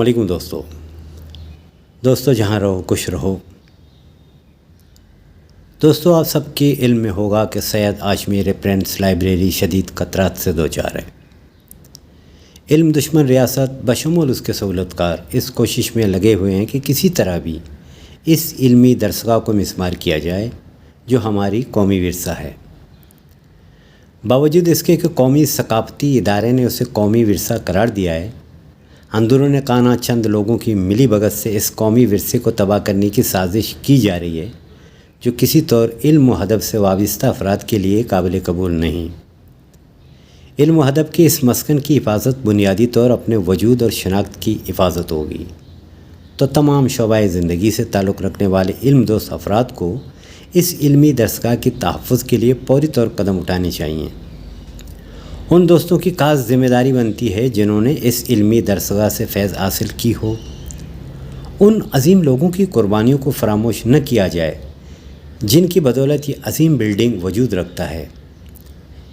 अस्सलाम वालेकुम दोस्तों जहाँ रहो खुश रहो। दोस्तों आप सबके इल्म में होगा कि सैयद आशमी रेफरेंस लाइब्रेरी शदीद खतरात से दोचार है। इल्म दुश्मन रियासत बशमूल उसके सहूलतकार इस कोशिश में लगे हुए हैं कि किसी तरह भी इस इल्मी दरसगाह को मिसमार किया जाए जो हमारी कौमी विरसा है। बावजूद इसके कि कौमी सकाफ़ती इदारे ने उसे कौमी विरसा करार दिया है, अंदरून काना चंद लोगों की मिली भगत से इस कौमी विरसे को तबाह करने की साजिश की जा रही है जो किसी तौर इल्म व अदब से वाबस्ता अफराद के लिए काबिल कबूल नहीं। इल्म व अदब के इस मस्कन की हिफाजत बुनियादी तौर अपने वजूद और शनाख्त की हिफाजत होगी, तो तमाम शोबाए ज़िंदगी से ताल्लुक़ रखने वाले इल्म दोस्त अफराद को इस इल्मी दरसगाह की तहफ़्फ़ुज़ के लिए फौरी तौर कदम उठाने चाहिए। उन दोस्तों की खास ज़िम्मेदारी बनती है जिन्होंने इस इल्मी दरसगाह से फैज़ हासिल की हो। उन अजीम लोगों की कुर्बानियों को फरामोश न किया जाए जिनकी बदौलत ये अजीम बिल्डिंग वजूद रखता है।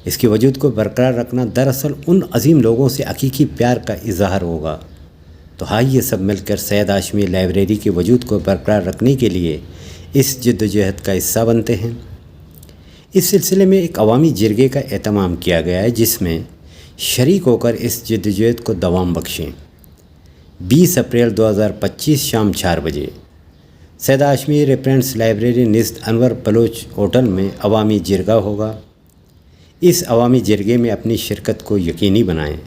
इसके वजूद को बरकरार रखना दरअसल उन अजीम लोगों से हकीकी प्यार का इजहार होगा। तो आइए सब मिलकर सैयद हाशमी लाइब्रेरी के वजूद को बरकरार रखने के लिए इस जद्दोजहद का हिस्सा बनते हैं। इस सिलसिले में एक अवामी जिरगे का एहतमाम किया गया है जिसमें शरीक होकर इस जद्दोजहद को दवाम बख्शें। 20 अप्रैल 2025 शाम 4 बजे सैयद हाशमी रेफरेंस लाइब्रेरी निज़द अनवर बलोच होटल में अवामी जिरगा होगा। इस अवामी जिरगे में अपनी शिरकत को यकीनी बनाएं।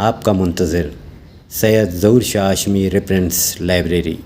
आपका मुंतज़िर सैयद ज़हूर शाह हाशमी रेफरेंस लाइब्रेरी।